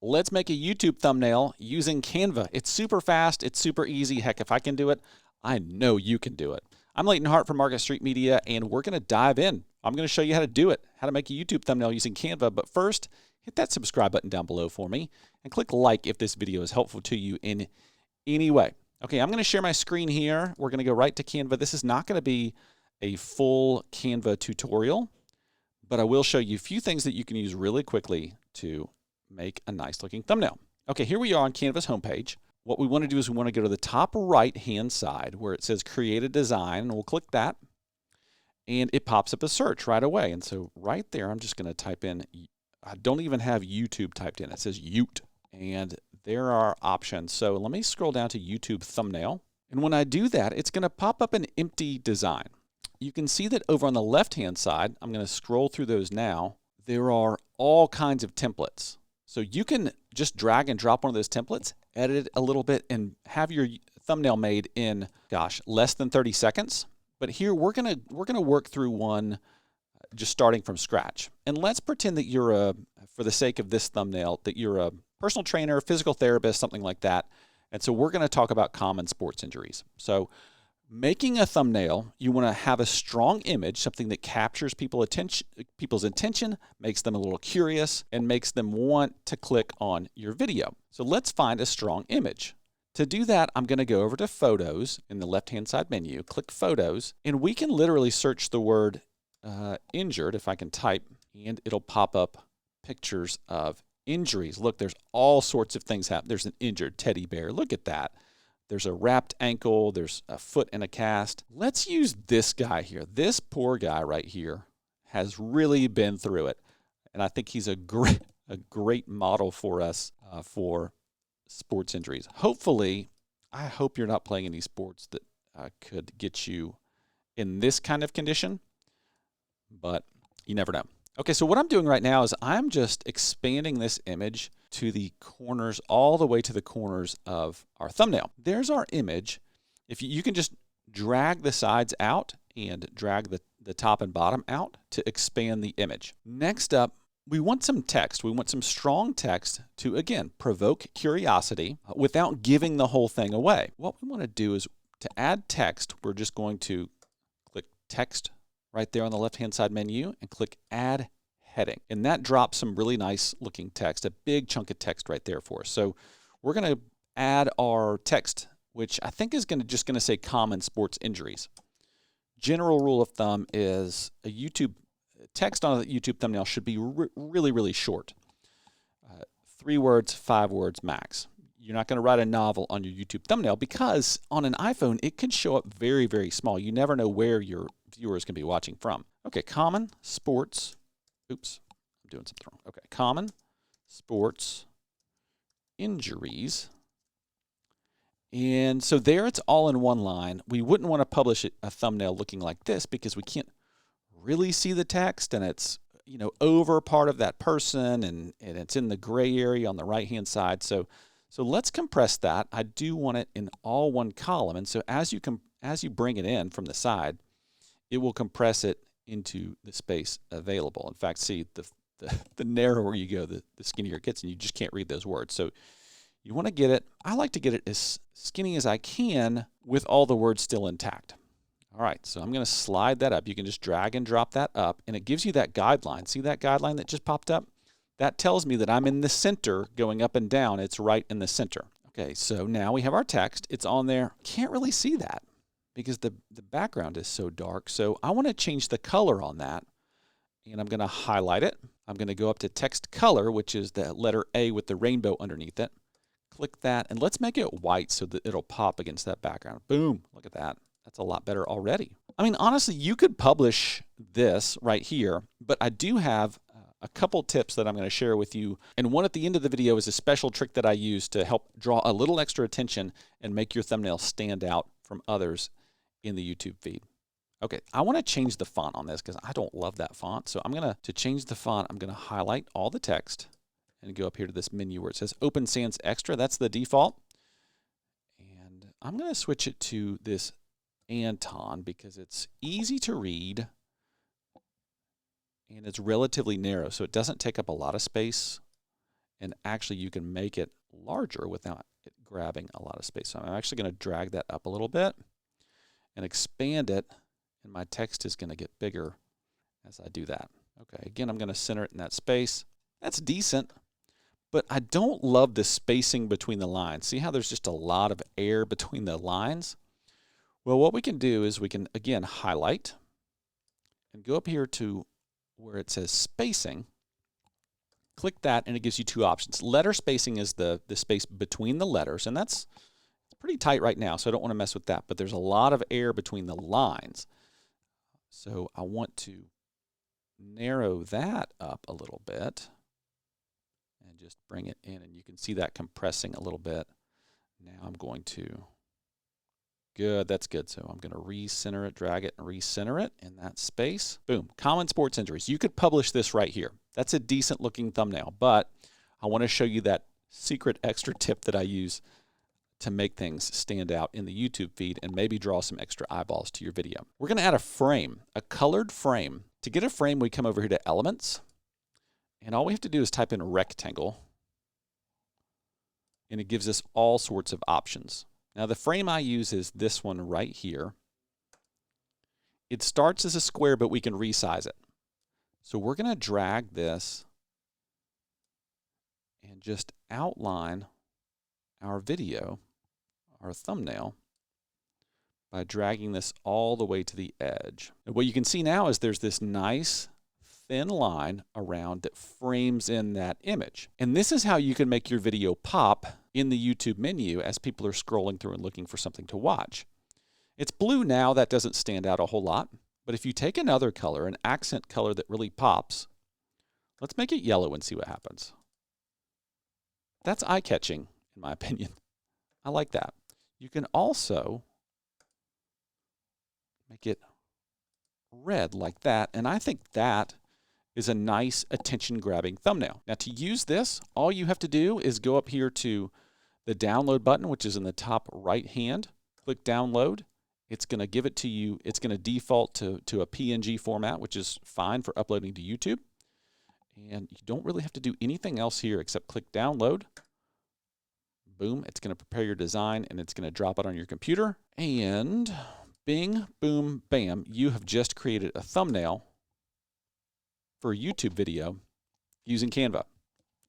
Let's make a YouTube thumbnail using Canva. It's super fast. It's super easy. Heck, if I can do it, I know you can do it. I'm Leighton Hart from Market Street Media, and we're going to dive in. I'm going to show you how to do it, how to make a YouTube thumbnail using Canva. But first, hit that subscribe button down below for me and click like if this video is helpful to you in any way. Okay, I'm going to share my screen here. We're going to go right to Canva. This is not going to be a full Canva tutorial, but I will show you a few things that you can use really quickly to make a nice looking thumbnail. Okay, here we are on Canva's homepage. What we want to do is we want to go to the top right hand side where it says create a design, and we'll click that and it pops up a search right away. And so right there, I'm just going to type in, I don't even have YouTube typed in, it says Ute, and there are options. So let me scroll down to YouTube thumbnail. And when I do that, it's going to pop up an empty design. You can see that over on the left hand side, I'm going to scroll through those now. There are all kinds of templates. So you can just drag and drop one of those templates, edit it a little bit, and have your thumbnail made in, less than 30 seconds. But here we're gonna work through one just starting from scratch. And let's pretend that you're for the sake of this thumbnail, that you're a personal trainer, physical therapist, something like that. And so we're gonna talk about common sports injuries. So making a thumbnail, you want to have a strong image, something that captures people's attention, makes them a little curious, and makes them want to click on your video. So let's find a strong image. To do that, I'm going to go over to Photos in the left-hand side menu, click Photos, and we can literally search the word injured, if I can type, and it'll pop up pictures of injuries. Look, there's all sorts of things happening. There's an injured teddy bear. Look at that. There's a wrapped ankle, there's a foot in a cast. Let's use this guy here. This poor guy right here has really been through it. And I think he's a great model for us for sports injuries. Hopefully, I hope you're not playing any sports that could get you in this kind of condition, but you never know. Okay, so what I'm doing right now is I'm just expanding this image to the corners, all the way to the corners of our thumbnail. There's our image. If you can just drag the sides out and drag the top and bottom out to expand the image. Next up, we want some text. We want some strong text to, again, provoke curiosity without giving the whole thing away. What we want to do is to add text, we're just going to click text right there on the left-hand side menu and click add heading. And that drops some really nice looking text, a big chunk of text right there for us. So we're going to add our text, which I think is just going to say common sports injuries. General rule of thumb is a YouTube text on a YouTube thumbnail should be really, really short. 3 words, 5 words max. You're not going to write a novel on your YouTube thumbnail because on an iPhone, it can show up very, very small. You never know where your viewers can be watching from. Okay, common sports. Oops, I'm doing something wrong. Okay, common sports injuries. And so there it's all in one line. We wouldn't want to publish a thumbnail looking like this because we can't really see the text, and it's over part of that person, and it's in the gray area on the right-hand side. So let's compress that. I do want it in all one column, and so as you bring it in from the side, it will compress it into the space available. In fact, see, the narrower you go, the skinnier it gets, and you just can't read those words. So you want to get it, I like to get it as skinny as I can with all the words still intact. All right, so I'm going to slide that up. You can just drag and drop that up, and it gives you that guideline. See that guideline that just popped up? That tells me that I'm in the center going up and down. It's right in the center. Okay, so now we have our text. It's on there. Can't really see that because the background is so dark. So I want to change the color on that, and I'm going to highlight it. I'm going to go up to text color, which is the letter A with the rainbow underneath it. Click that, and let's make it white so that it'll pop against that background. Boom, look at that. That's a lot better already. I mean, honestly, you could publish this right here, but I do have a couple tips that I'm going to share with you. And one at the end of the video is a special trick that I use to help draw a little extra attention and make your thumbnail stand out from others in the YouTube feed. Okay, I want to change the font on this because I don't love that font. So I'm going to change the font, I'm going to highlight all the text and go up here to this menu where it says Open Sans Extra. That's the default. And I'm going to switch it to this Anton because it's easy to read and it's relatively narrow, so it doesn't take up a lot of space And actually, you can make it larger without it grabbing a lot of space. So I'm actually going to drag that up a little bit and expand it, and my text is going to get bigger as I do that. Okay, again, I'm going to center it in that space. That's decent, but I don't love the spacing between the lines. See how there's just a lot of air between the lines? Well, what we can do is we can, again, highlight and go up here to where it says spacing. Click that, and it gives you two options. Letter spacing is the space between the letters, and that's pretty tight right now, so I don't want to mess with that. But there's a lot of air between the lines. So I want to narrow that up a little bit and just bring it in, and you can see that compressing a little bit. Now I'm going to, good, that's good. So I'm going to recenter it, drag it, and recenter it in that space. Boom, common sports injuries. You could publish this right here. That's a decent looking thumbnail, but I want to show you that secret extra tip that I use to make things stand out in the YouTube feed and maybe draw some extra eyeballs to your video. We're going to add a frame, a colored frame. To get a frame, we come over here to Elements, and all we have to do is type in rectangle, and it gives us all sorts of options. Now, the frame I use is this one right here. It starts as a square, but we can resize it. So we're going to drag this and just outline our video, our thumbnail, by dragging this all the way to the edge. And what you can see now is there's this nice thin line around that frames in that image. And this is how you can make your video pop in the YouTube menu as people are scrolling through and looking for something to watch. It's blue now, that doesn't stand out a whole lot. But if you take another color, an accent color that really pops, let's make it yellow and see what happens. That's eye-catching, in my opinion. I like that. You can also make it red like that, and I think that is a nice attention-grabbing thumbnail. Now, to use this, all you have to do is go up here to the download button, which is in the top right hand. Click download. It's going to give it to you. It's going to default to a PNG format, which is fine for uploading to YouTube. And you don't really have to do anything else here except click download. Boom, it's going to prepare your design, and it's going to drop it on your computer. And bing, boom, bam, you have just created a thumbnail for a YouTube video using Canva.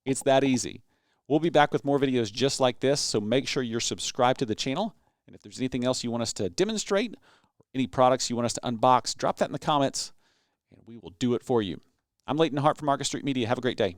It's that easy. We'll be back with more videos just like this, so make sure you're subscribed to the channel. And if there's anything else you want us to demonstrate, or any products you want us to unbox, drop that in the comments, and we will do it for you. I'm Leighton Hart from Market Street Media. Have a great day.